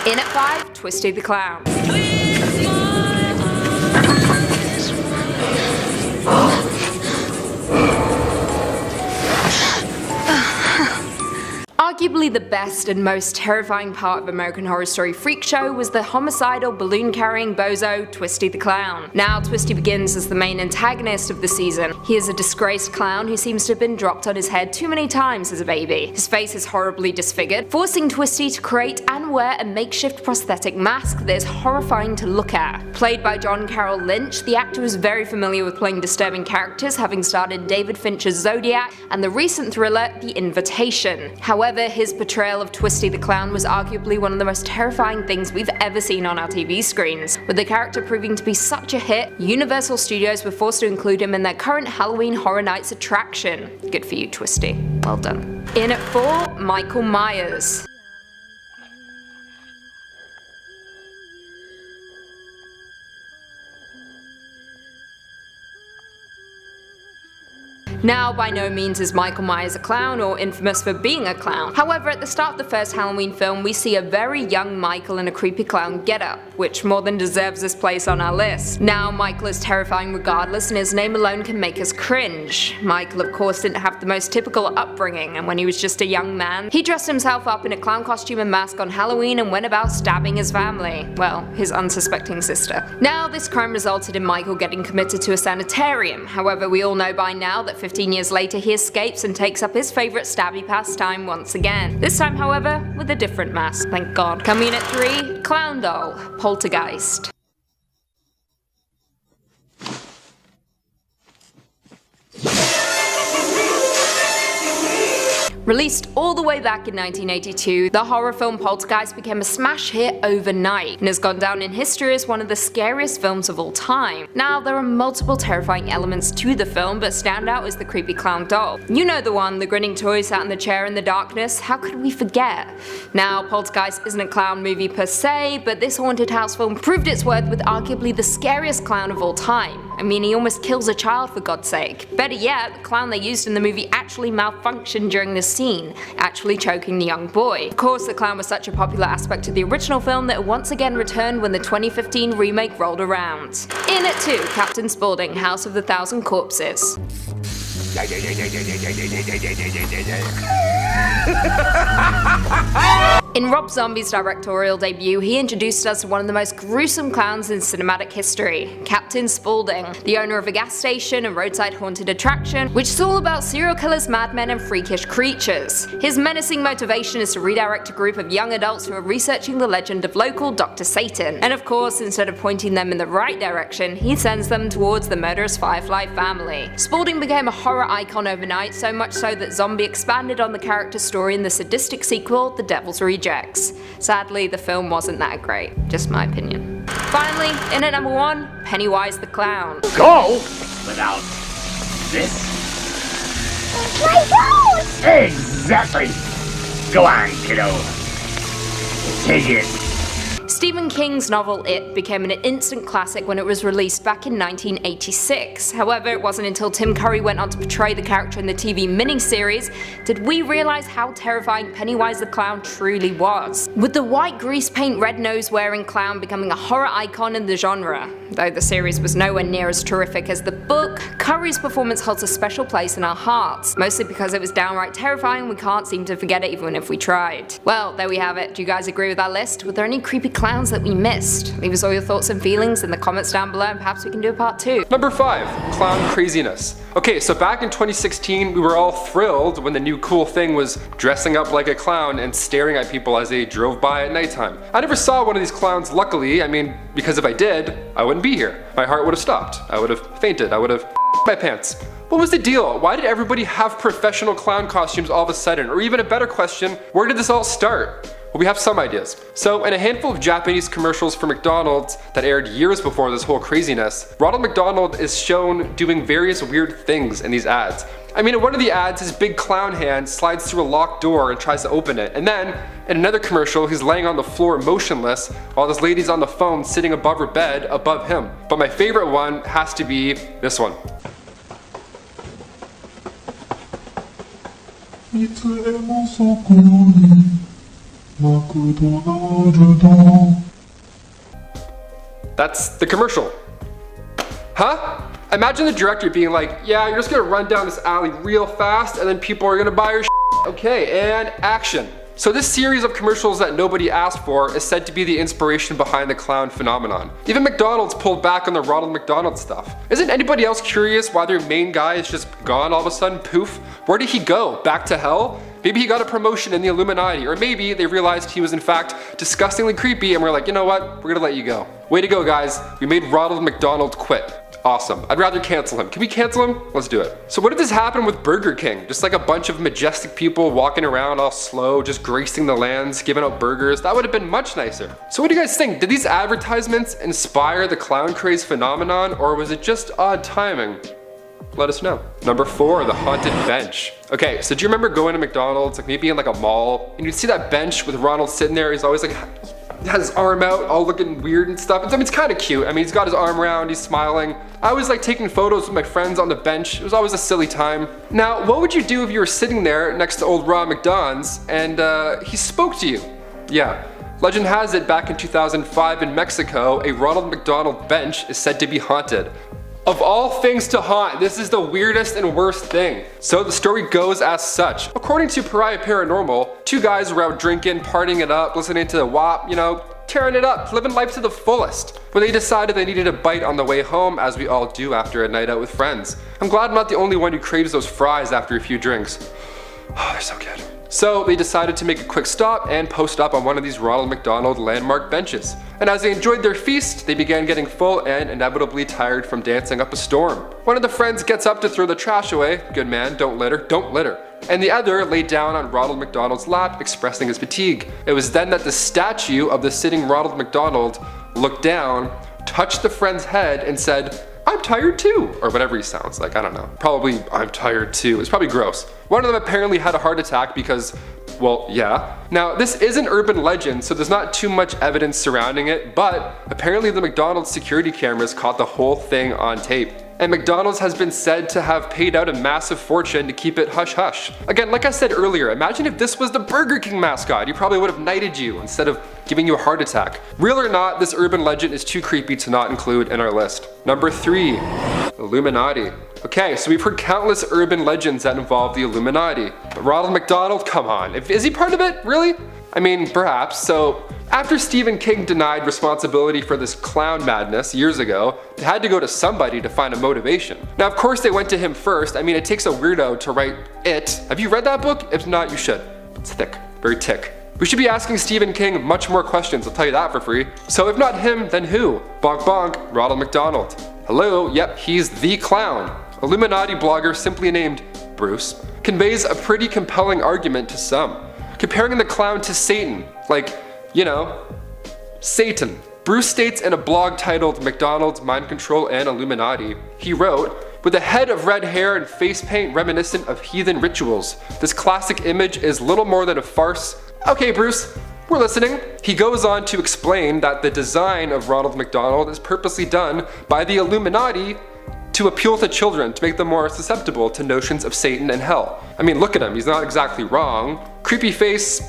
In at 5, Twisty the Clown. Arguably the best and most terrifying part of American Horror Story Freak Show was the homicidal, balloon-carrying bozo, Twisty the Clown. Now, Twisty begins as the main antagonist of the season. He is a disgraced clown who seems to have been dropped on his head too many times as a baby. His face is horribly disfigured, forcing Twisty to create and wear a makeshift prosthetic mask that is horrifying to look at. Played by John Carroll Lynch, the actor was very familiar with playing disturbing characters, having starred in David Fincher's Zodiac and the recent thriller The Invitation. However, his portrayal of Twisty the Clown was arguably one of the most terrifying things we've ever seen on our TV screens. With the character proving to be such a hit, Universal Studios were forced to include him in their current Halloween Horror Nights attraction. Good for you, Twisty. Well done. In at 4, Michael Myers. Now, by no means is Michael Myers a clown or infamous for being a clown. However, at the start of the first Halloween film, we see a very young Michael in a creepy clown getup, which more than deserves this place on our list. Now, Michael is terrifying regardless, and his name alone can make us cringe. Michael, of course, didn't have the most typical upbringing, and when he was just a young man, he dressed himself up in a clown costume and mask on Halloween and went about stabbing his family. Well, his unsuspecting sister. Now, this crime resulted in Michael getting committed to a sanitarium. However, we all know by now that 15 years later he escapes and takes up his favourite stabby pastime once again. This time, however, with a different mask, thank God. Coming in at 3, Clown Doll, Poltergeist. Released all the way back in 1982, the horror film Poltergeist became a smash hit overnight and has gone down in history as one of the scariest films of all time. Now, there are multiple terrifying elements to the film, but standout is the creepy clown doll. You know the one, the grinning toy sat in the chair in the darkness, how could we forget? Now, Poltergeist isn't a clown movie per se, but this haunted house film proved its worth with arguably the scariest clown of all time. I mean, he almost kills a child for God's sake. Better yet, the clown they used in the movie actually malfunctioned during this scene, actually choking the young boy. Of course, the clown was such a popular aspect of the original film that it once again returned when the 2015 remake rolled around. In at 2, Captain Spaulding, House of the Thousand Corpses. In Rob Zombie's directorial debut, he introduced us to one of the most gruesome clowns in cinematic history, Captain Spaulding, the owner of a gas station and roadside haunted attraction, which is all about serial killers, madmen, and freakish creatures. His menacing motivation is to redirect a group of young adults who are researching the legend of local Dr. Satan. And of course, instead of pointing them in the right direction, he sends them towards the murderous Firefly family. Spaulding became a horror icon overnight, so much so that Zombie expanded on the character's story in the sadistic sequel, The Devil's Rejects. Sadly, the film wasn't that great, just my opinion. Finally, in at number 1, Pennywise the Clown. Go without this. My nose! Exactly. Go on, kiddo. Take it. Stephen King's novel It became an instant classic when it was released back in 1986. However, it wasn't until Tim Curry went on to portray the character in the TV miniseries did we realize how terrifying Pennywise the Clown truly was. With the white grease paint red nose wearing clown becoming a horror icon in the genre. Though the series was nowhere near as terrific as the book, Curry's performance holds a special place in our hearts, mostly because it was downright terrifying. We can't seem to forget it even if we tried. Well, there we have it. Do you guys agree with our list? Were there any creepy clowns that we missed? Leave us all your thoughts and feelings in the comments down below, and perhaps we can do a part 2. Number 5, clown craziness. Okay, so back in 2016, we were all thrilled when the new cool thing was dressing up like a clown and staring at people as they drove by at nighttime. I never saw one of these clowns, luckily. I mean, because if I did, I wouldn't be here. My heart would have stopped. I would have fainted. I would have my pants. What was the deal? Why did everybody have professional clown costumes all of a sudden? Or even a better question, where did this all start? Well, we have some ideas. So, in a handful of Japanese commercials for McDonald's that aired years before this whole craziness, Ronald McDonald is shown doing various weird things in these ads. I mean, in one of the ads, his big clown hand slides through a locked door and tries to open it. And then, in another commercial, he's laying on the floor motionless while this lady's on the phone sitting above her bed above him. But my favorite one has to be this one. That's the commercial. Huh? Imagine the director being like, yeah, you're just gonna run down this alley real fast and then people are gonna buy your shit. Okay, and action. So this series of commercials that nobody asked for is said to be the inspiration behind the clown phenomenon. Even McDonald's pulled back on the Ronald McDonald stuff. Isn't anybody else curious why their main guy is just gone all of a sudden, poof? Where did he go? Back to hell? Maybe he got a promotion in the Illuminati, or maybe they realized he was in fact disgustingly creepy and we're like, you know what, we're gonna let you go. Way to go guys, we made Ronald McDonald quit. Awesome. I'd rather cancel him. Can we cancel him? Let's do it. So what if this happened with Burger King? Just like a bunch of majestic people walking around all slow, just gracing the lands, giving out burgers. That would have been much nicer. So what do you guys think? Did these advertisements inspire the clown craze phenomenon, or was it just odd timing? Let us know. Number 4, the haunted bench. Okay, so do you remember going to McDonald's, like maybe in like a mall, and you'd see that bench with Ronald sitting there, he's always like, has his arm out, all looking weird and stuff. I mean, it's kind of cute. I mean, he's got his arm around, he's smiling. I was like taking photos with my friends on the bench. It was always a silly time. Now, what would you do if you were sitting there next to old Ron McDonald's and he spoke to you? Yeah. Legend has it back in 2005 in Mexico, a Ronald McDonald bench is said to be haunted. Of all things to haunt, this is the weirdest and worst thing. So the story goes as such. According to Pariah Paranormal, 2 guys were out drinking, partying it up, listening to the WAP, you know, tearing it up, living life to the fullest. But they decided they needed a bite on the way home, as we all do after a night out with friends. I'm glad I'm not the only one who craves those fries after a few drinks. Oh, they're so good. So they decided to make a quick stop and post up on one of these Ronald McDonald landmark benches. And as they enjoyed their feast, they began getting full and inevitably tired from dancing up a storm. One of the friends gets up to throw the trash away. Good man, don't litter, don't litter. And the other laid down on Ronald McDonald's lap, expressing his fatigue. It was then that the statue of the sitting Ronald McDonald looked down, touched the friend's head, and said, "I'm tired too," or whatever he sounds like, I don't know. Probably, "I'm tired too." It's probably gross. One of them apparently had a heart attack because, well, yeah. Now, this is an urban legend, so there's not too much evidence surrounding it, but apparently the McDonald's security cameras caught the whole thing on tape. And McDonald's has been said to have paid out a massive fortune to keep it hush-hush. Again, like I said earlier, imagine if this was the Burger King mascot. He probably would have knighted you instead of giving you a heart attack. Real or not, this urban legend is too creepy to not include in our list. Number 3, Illuminati. Okay, so we've heard countless urban legends that involve the Illuminati. But Ronald McDonald, come on, is he part of it, really? I mean, perhaps. So after Stephen King denied responsibility for this clown madness years ago, they had to go to somebody to find a motivation. Now, of course, they went to him first. I mean, it takes a weirdo to write It. Have you read that book? If not, you should. It's thick, very thick. We should be asking Stephen King much more questions, I'll tell you that for free. So if not him, then who? Bonk bonk, Ronald McDonald. Hello, yep, he's the clown. Illuminati blogger simply named Bruce conveys a pretty compelling argument to some, comparing the clown to Satan, like, you know, Satan. Bruce states in a blog titled McDonald's, Mind Control, and Illuminati, he wrote, "With a head of red hair and face paint reminiscent of heathen rituals, this classic image is little more than a farce." Okay, Bruce, we're listening. He goes on to explain that the design of Ronald McDonald is purposely done by the Illuminati to appeal to children, to make them more susceptible to notions of Satan and hell. I mean, look at him, he's not exactly wrong. Creepy face,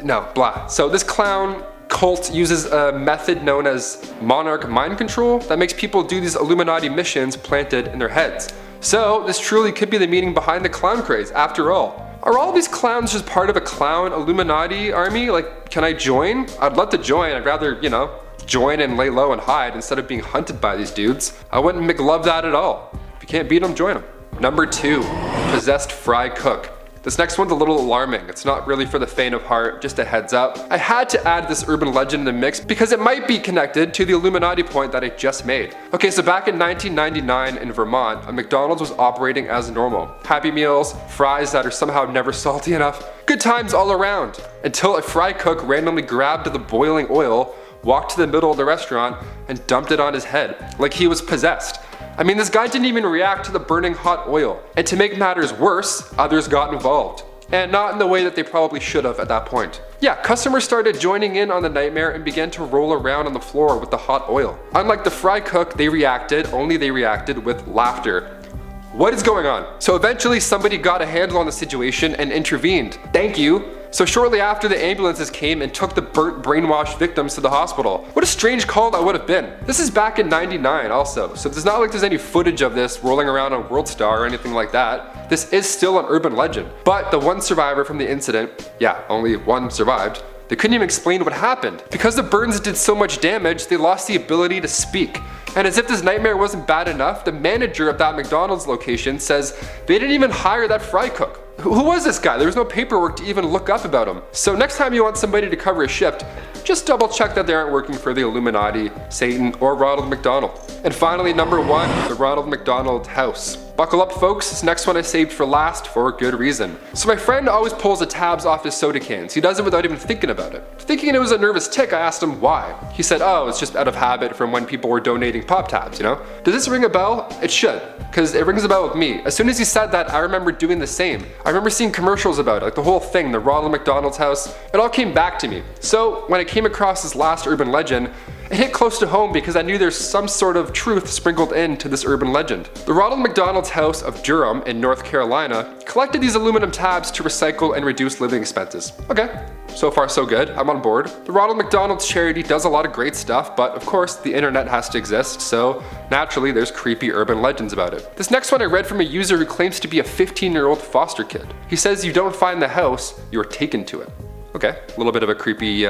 no, blah. So this clown cult uses a method known as monarch mind control that makes people do these Illuminati missions planted in their heads. So this truly could be the meaning behind the clown craze, after all. Are all these clowns just part of a clown Illuminati army? Like, can I join? I'd love to join, I'd rather, you know, join and lay low and hide instead of being hunted by these dudes. I wouldn't McLove that at all. If you can't beat them, join them. Number 2, possessed fry cook. This next one's a little alarming. It's not really for the faint of heart, just a heads up. I had to add this urban legend in the mix because it might be connected to the Illuminati point that I just made. Okay, so back in 1999 in Vermont, a McDonald's was operating as normal. Happy Meals, fries that are somehow never salty enough. Good times all around. Until a fry cook randomly grabbed the boiling oil, walked to the middle of the restaurant, and dumped it on his head, like he was possessed. I mean, this guy didn't even react to the burning hot oil. And to make matters worse, others got involved. And not in the way that they probably should have at that point. Yeah, customers started joining in on the nightmare and began to roll around on the floor with the hot oil. Unlike the fry cook, they reacted with laughter. What is going on? So eventually somebody got a handle on the situation and intervened. Thank you. So shortly after, the ambulances came and took the burnt, brainwashed victims to the hospital. What a strange call that would have been. This is back in '99 also, so it's not like there's any footage of this rolling around on WorldStar or anything like that. This is still an urban legend. But the one survivor from the incident, yeah, only one survived, they couldn't even explain what happened. Because the burns did so much damage, they lost the ability to speak. And as if this nightmare wasn't bad enough, the manager of that McDonald's location says they didn't even hire that fry cook. Who was this guy? There was no paperwork to even look up about him. So next time you want somebody to cover a shift, just double check that they aren't working for the Illuminati, Satan, or Ronald McDonald. And finally, number 1, the Ronald McDonald house. Buckle up folks, this next one I saved for last for good reason. So my friend always pulls the tabs off his soda cans. He does it without even thinking about it. Thinking it was a nervous tick, I asked him why. He said, oh, it's just out of habit from when people were donating pop tabs, you know? Does this ring a bell? It should, because it rings a bell with me. As soon as he said that, I remember doing the same. I remember seeing commercials about it, like the whole thing, the Ronald McDonald's house. It all came back to me. So when I came across this last urban legend, it hit close to home because I knew there's some sort of truth sprinkled into this urban legend. The Ronald McDonald's house of Durham in North Carolina collected these aluminum tabs to recycle and reduce living expenses. Okay, so far so good, I'm on board. The Ronald McDonald's charity does a lot of great stuff, but of course the internet has to exist, so naturally there's creepy urban legends about it. This next one I read from a user who claims to be a 15-year-old foster kid. He says you don't find the house, you're taken to it. Okay, a little bit of a creepy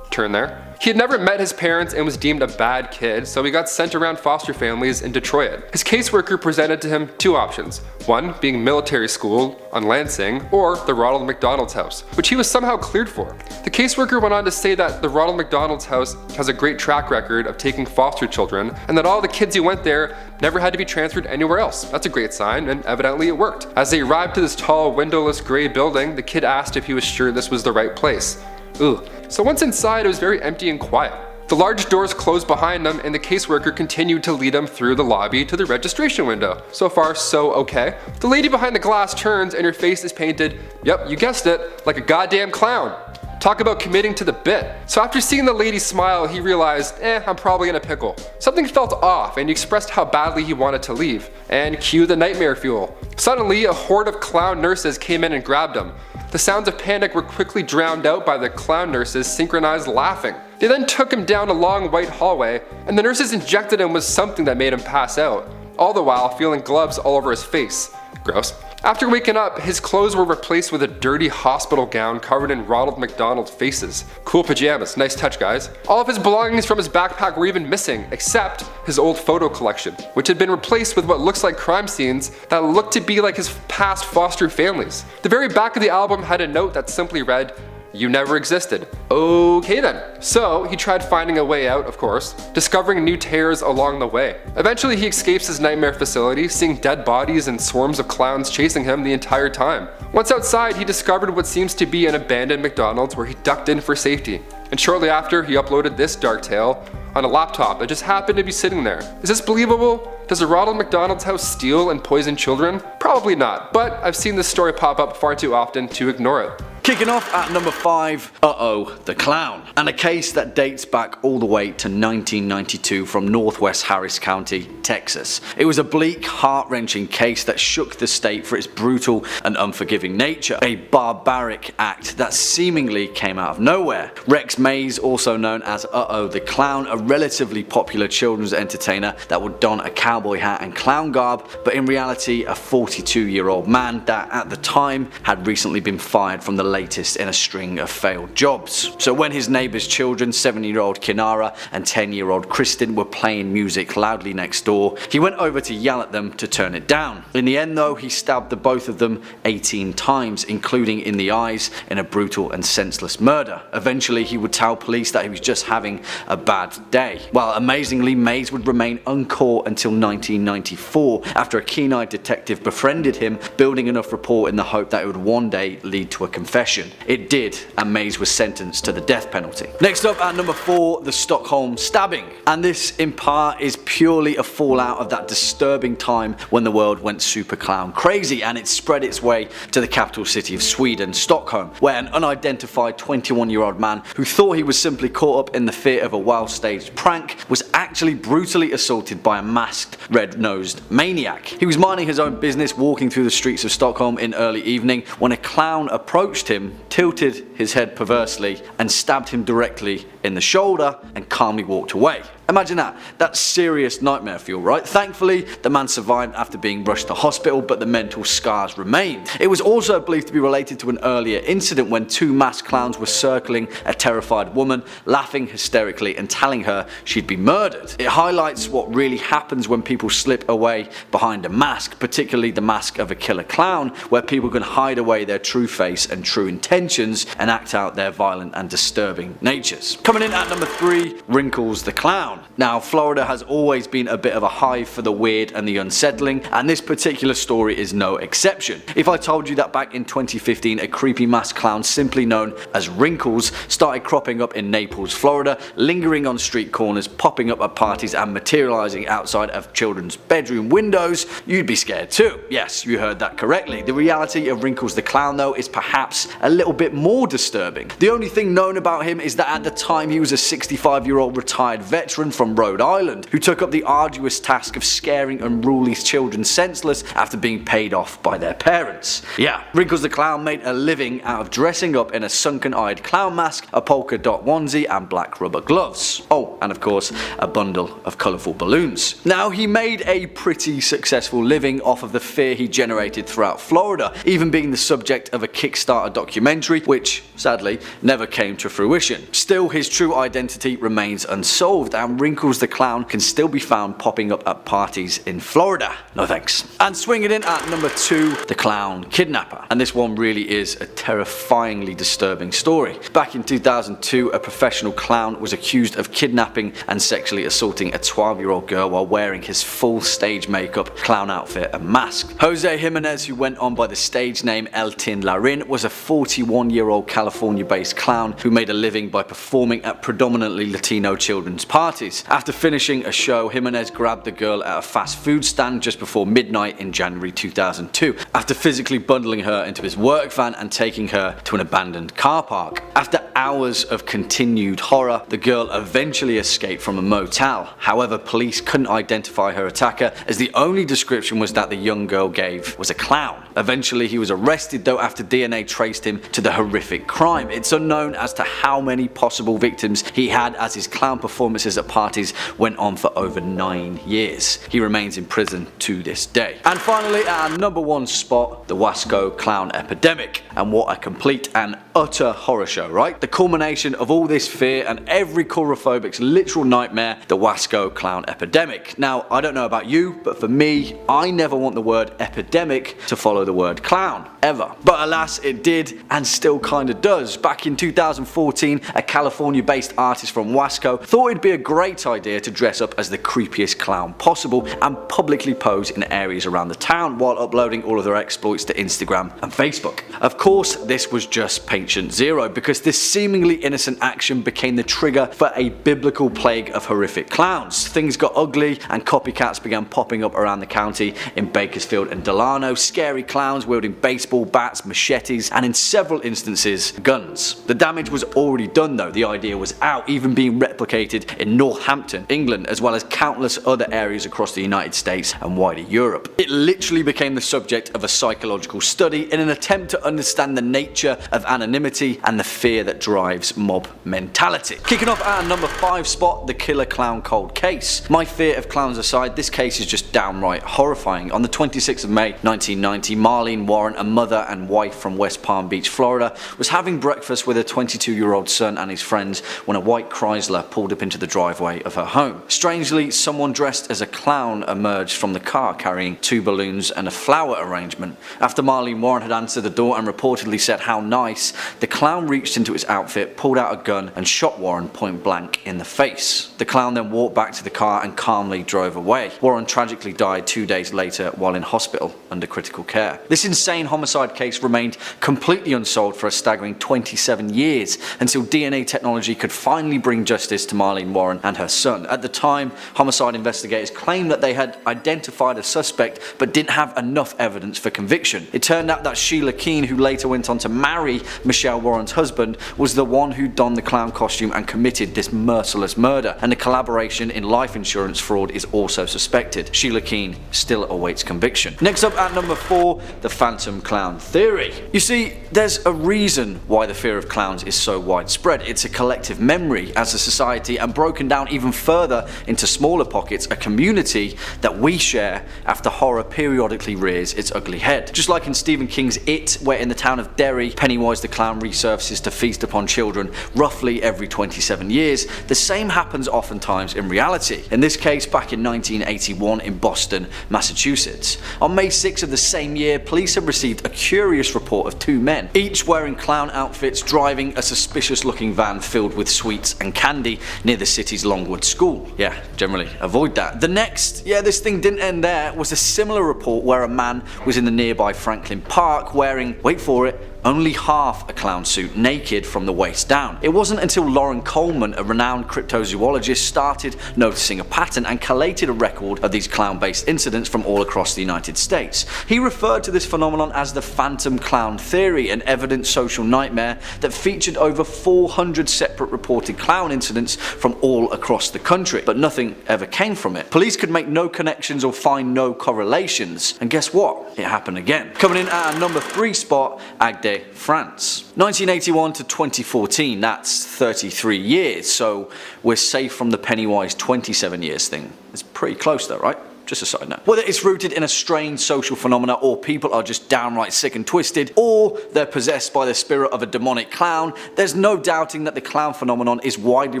turn there. He had never met his parents and was deemed a bad kid, so he got sent around foster families in Detroit. His caseworker presented to him 2 options. One being military school on Lansing, or the Ronald McDonald's house, which he was somehow cleared for. The caseworker went on to say that the Ronald McDonald's house has a great track record of taking foster children, and that all the kids who went there never had to be transferred anywhere else. That's a great sign, and evidently it worked. As they arrived to this tall, windowless gray building, the kid asked if he was sure this was the right place. Ugh. So once inside, it was very empty and quiet. The large doors closed behind them, and the caseworker continued to lead him through the lobby to the registration window. So far, so okay. The lady behind the glass turns, and her face is painted, yep, you guessed it, like a goddamn clown. Talk about committing to the bit. So after seeing the lady smile, he realized, I'm probably in a pickle. Something felt off, and he expressed how badly he wanted to leave. And cue the nightmare fuel. Suddenly, a horde of clown nurses came in and grabbed him. The sounds of panic were quickly drowned out by the clown nurses' synchronized laughing. They then took him down a long white hallway, and the nurses injected him with something that made him pass out, all the while feeling gloves all over his face. Gross. After waking up, his clothes were replaced with a dirty hospital gown covered in Ronald McDonald faces. Cool pajamas, nice touch guys. All of his belongings from his backpack were even missing, except his old photo collection, which had been replaced with what looks like crime scenes that looked to be like his past foster families. The very back of the album had a note that simply read, "You never existed." Okay then. So he tried finding a way out, of course, discovering new terrors along the way. Eventually he escapes his nightmare facility, seeing dead bodies and swarms of clowns chasing him the entire time. Once outside, he discovered what seems to be an abandoned McDonald's where he ducked in for safety. And shortly after, he uploaded this dark tale on a laptop that just happened to be sitting there. Is this believable? Does a Ronald McDonald's house steal and poison children? Probably not, but I've seen this story pop up far too often to ignore it. Kicking off at number 5, the Clown, and a case that dates back all the way to 1992 from northwest Harris County, Texas. It was a bleak, heart-wrenching case that shook the state for its brutal and unforgiving nature, a barbaric act that seemingly came out of nowhere. Rex Mays, also known as the Clown, a relatively popular children's entertainer that would don a cowboy hat and clown garb, but in reality a 42-year-old man that at the time had recently been fired from the latest in a string of failed jobs. So when his neighbour's children, 7-year-old Kinara and 10-year-old Kristen, were playing music loudly next door, he went over to yell at them to turn it down. In the end though, he stabbed the both of them 18 times, including in the eyes, in a brutal and senseless murder. Eventually he would tell police that he was just having a bad day. While amazingly, Mays would remain uncaught until 1994 after a keen-eyed detective befriended him, building enough rapport in the hope that it would one day lead to a confession. It did, and Mays was sentenced to the death penalty. Next up at number 4, the Stockholm stabbing. And this in part is purely a fallout of that disturbing time when the world went super clown crazy, and it spread its way to the capital city of Sweden, Stockholm, where an unidentified 21-year-old man who thought he was simply caught up in the fear of a well-staged prank was actually brutally assaulted by a masked, red-nosed maniac. He was minding his own business walking through the streets of Stockholm in early evening when a clown approached him him, tilted his head perversely, and stabbed him directly in the shoulder and calmly walked away. Imagine that. That's serious nightmare fuel, right? Thankfully, the man survived after being rushed to hospital, but the mental scars remained. It was also believed to be related to an earlier incident when two masked clowns were circling a terrified woman, laughing hysterically and telling her she'd be murdered. It highlights what really happens when people slip away behind a mask, particularly the mask of a killer clown, where people can hide away their true face and true intentions and act out their violent and disturbing natures. Coming in at number 3, Wrinkles the Clown. Now, Florida has always been a bit of a hive for the weird and the unsettling, and this particular story is no exception. If I told you that back in 2015 a creepy masked clown simply known as Wrinkles started cropping up in Naples, Florida, lingering on street corners, popping up at parties and materializing outside of children's bedroom windows, you'd be scared too. Yes, you heard that correctly. The reality of Wrinkles the Clown though is perhaps a little bit more disturbing. The only thing known about him is that at the time he was a 65-year-old retired veteran from Rhode Island who took up the arduous task of scaring unruly children senseless after being paid off by their parents. Yeah, Wrinkles the Clown made a living out of dressing up in a sunken-eyed clown mask, a polka dot onesie and black rubber gloves. Oh, and of course a bundle of colourful balloons. Now, he made a pretty successful living off of the fear he generated throughout Florida, even being the subject of a Kickstarter documentary which sadly never came to fruition. Still, his true identity remains unsolved and Wrinkles the Clown can still be found popping up at parties in Florida. No thanks. And swinging in at number 2, the Clown Kidnapper. And this one really is a terrifyingly disturbing story. Back in 2002, a professional clown was accused of kidnapping and sexually assaulting a 12-year-old girl while wearing his full stage makeup, clown outfit and mask. Jose Jimenez, who went on by the stage name El Tin Larin, was a 41-year-old California-based clown who made a living by performing at predominantly Latino children's parties. After finishing a show, Jimenez grabbed the girl at a fast food stand just before midnight in January 2002, after physically bundling her into his work van and taking her to an abandoned car park. After hours of continued horror, the girl eventually escaped from a motel. However, police couldn't identify her attacker as the only description was that the young girl gave was a clown. Eventually he was arrested though after DNA traced him to the horrific crime. It's unknown as to how many possible victims he had, as his clown performances at parties went on for over 9 years. He remains in prison to this day. And finally, at our number 1 spot, the Wasco clown epidemic. And what a complete and utter horror show, right? The culmination of all this fear and every coulrophobic's literal nightmare, the Wasco clown epidemic. Now, I don't know about you, but for me, I never want the word epidemic to follow the word clown, ever. But alas, it did and still kinda does. Back in 2014, a California-based artist from Wasco thought it'd be a great idea to dress up as the creepiest clown possible and publicly pose in areas around the town while uploading all of their exploits to Instagram and Facebook. Of course, this was just patient zero, because this seemingly innocent action became the trigger for a biblical plague of horrific clowns. Things got ugly and copycats began popping up around the county in Bakersfield and Delano, scary clowns wielding baseball bats, machetes, and in several instances, guns. The damage was already done though, the idea was out, even being replicated in Northampton, England, as well as countless other areas across the United States and wider Europe. It literally became the subject of a psychological study in an attempt to understand the nature of anonymity and the fear that drives mob mentality. Kicking off at our number 5 spot, the killer clown cold case. My fear of clowns aside, this case is just downright horrifying. On the 26th of May 1990, Marlene Warren, a mother and wife from West Palm Beach, Florida, was having breakfast with her 22-year-old son and his friends when a white Chrysler pulled up into the driveway of her home. Strangely, someone dressed as a clown emerged from the car carrying 2 balloons and a flower arrangement. After Marlene Warren had answered the door and reportedly said how nice, the clown reached into his outfit, pulled out a gun and shot Warren point blank in the face. The clown then walked back to the car and calmly drove away. Warren tragically died 2 days later while in hospital under critical care. This insane homicide case remained completely unsolved for a staggering 27 years until DNA technology could finally bring justice to Marlene Warren and her son. At the time, homicide investigators claimed that they had identified a suspect but didn't have enough evidence for conviction. It turned out that Sheila Keene, who later went on to marry Michelle Warren's husband, was the one who donned the clown costume and committed this merciless murder, and a collaboration in life insurance fraud is also suspected. Sheila Keene still awaits conviction. Next up at number 4, the phantom clown theory. You see, there's a reason why the fear of clowns is so widespread. It's a collective memory as a society, and broken down even further into smaller pockets, a community that we share after horror periodically rears its ugly head. Just like in Stephen King's It, where in the town of Derry, Pennywise the clown resurfaces to feast upon children roughly every 27 years, the same happens oftentimes in reality. In this case, back in 1981 in Boston, Massachusetts. On May 6 of the same year, police have received a curious report of two men, each wearing clown outfits, driving a suspicious looking van filled with sweets and candy near the city's Longwood School. Yeah, generally avoid that. The next, this thing didn't end there, was a similar report where a man was in the nearby Franklin Park wearing, wait for it, only half a clown suit, naked from the waist down. It wasn't until Lauren Coleman, a renowned cryptozoologist, started noticing a pattern and collated a record of these clown-based incidents from all across the United States. He referred to this phenomenon as the phantom clown theory, an evident social nightmare that featured over 400 separate reported clown incidents from all across the country, but nothing ever came from it. Police could make no connections or find no correlations, and guess what? It happened again. Coming in at our number 3 spot, Agde, France. 1981 to 2014, that's 33 years, so we're safe from the Pennywise 27 years thing. It's pretty close though, right? Just a side note. Whether it's rooted in a strange social phenomena, or people are just downright sick and twisted, or they're possessed by the spirit of a demonic clown, there's no doubting that the clown phenomenon is widely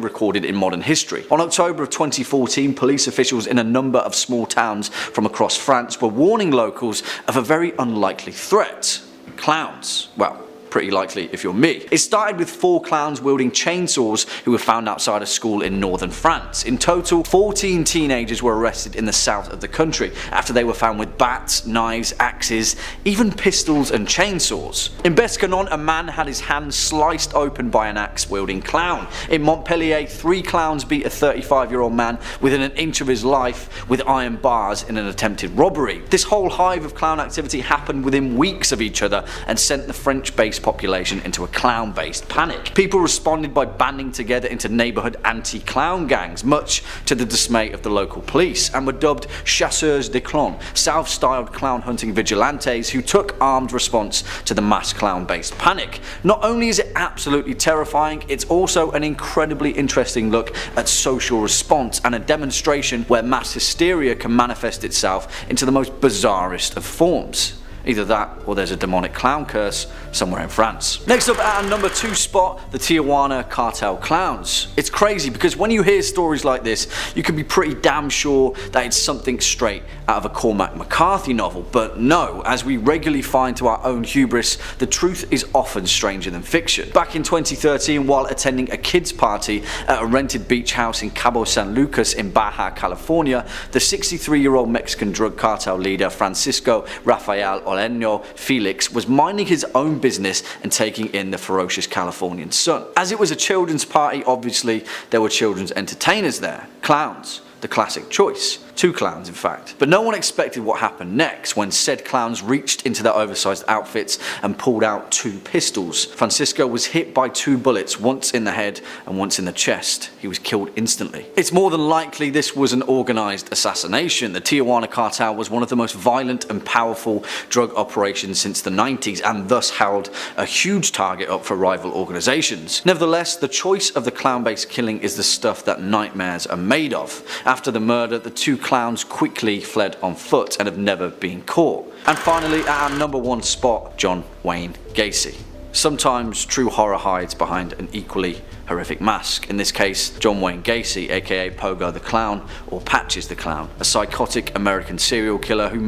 recorded in modern history. On October of 2014, police officials in a number of small towns from across France were warning locals of a very unlikely threat. Clowns. Well, pretty likely if you're me. It started with 4 clowns wielding chainsaws who were found outside a school in northern France. In total, 14 teenagers were arrested in the south of the country after they were found with bats, knives, axes, even pistols and chainsaws. In Bescanon, a man had his hand sliced open by an axe wielding clown. In Montpellier, 3 clowns beat a 35-year-old man within an inch of his life with iron bars in an attempted robbery. This whole hive of clown activity happened within weeks of each other and sent the French-based population into a clown-based panic. People responded by banding together into neighbourhood anti-clown gangs, much to the dismay of the local police, and were dubbed chasseurs de clowns, self-styled clown hunting vigilantes who took armed response to the mass clown-based panic. Not only is it absolutely terrifying, it's also an incredibly interesting look at social response and a demonstration where mass hysteria can manifest itself into the most bizarrest of forms. Either that, or there's a demonic clown curse somewhere in France. Next up at our number 2 spot, the Tijuana cartel clowns. It's crazy because when you hear stories like this, you can be pretty damn sure that it's something straight out of a Cormac McCarthy novel, but no, as we regularly find to our own hubris, the truth is often stranger than fiction. Back in 2013, while attending a kids party at a rented beach house in Cabo San Lucas in Baja California, the 63-year-old Mexican drug cartel leader Francisco Rafael Oleño Felix was minding his own business and taking in the ferocious Californian sun. As it was a children's party, obviously there were children's entertainers there. Clowns, the classic choice. 2 clowns in fact. But no one expected what happened next when said clowns reached into their oversized outfits and pulled out 2 pistols. Francisco was hit by 2 bullets, once in the head and once in the chest. He was killed instantly. It's more than likely this was an organized assassination. The Tijuana cartel was one of the most violent and powerful drug operations since the 90s and thus held a huge target up for rival organizations. Nevertheless, the choice of the clown-based killing is the stuff that nightmares are made of. After the murder, the 2 clowns quickly fled on foot and have never been caught. And finally, at our number 1 spot, John Wayne Gacy. Sometimes true horror hides behind an equally horrific mask. In this case, John Wayne Gacy, aka Pogo the Clown or Patches the Clown, a psychotic American serial killer who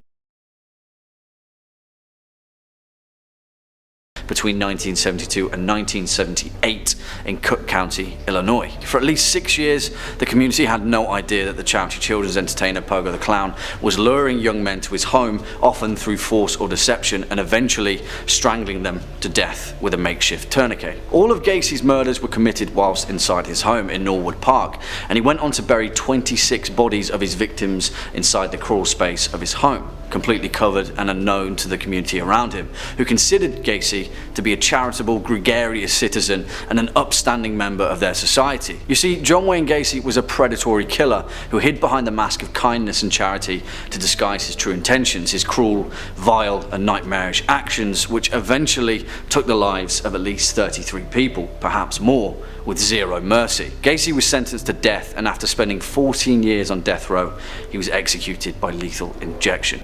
between 1972 and 1978 in Cook County, Illinois. For at least 6 years, the community had no idea that the charity children's entertainer Pogo the Clown was luring young men to his home, often through force or deception, and eventually strangling them to death with a makeshift tourniquet. All of Gacy's murders were committed whilst inside his home in Norwood Park, and he went on to bury 26 bodies of his victims inside the crawl space of his home. completely covered and unknown to the community around him, who considered Gacy to be a charitable, gregarious citizen and an upstanding member of their society. You see, John Wayne Gacy was a predatory killer who hid behind the mask of kindness and charity to disguise his true intentions, his cruel, vile and nightmarish actions, which eventually took the lives of at least 33 people, perhaps more, with zero mercy. Gacy was sentenced to death, and after spending 14 years on death row, he was executed by lethal injection.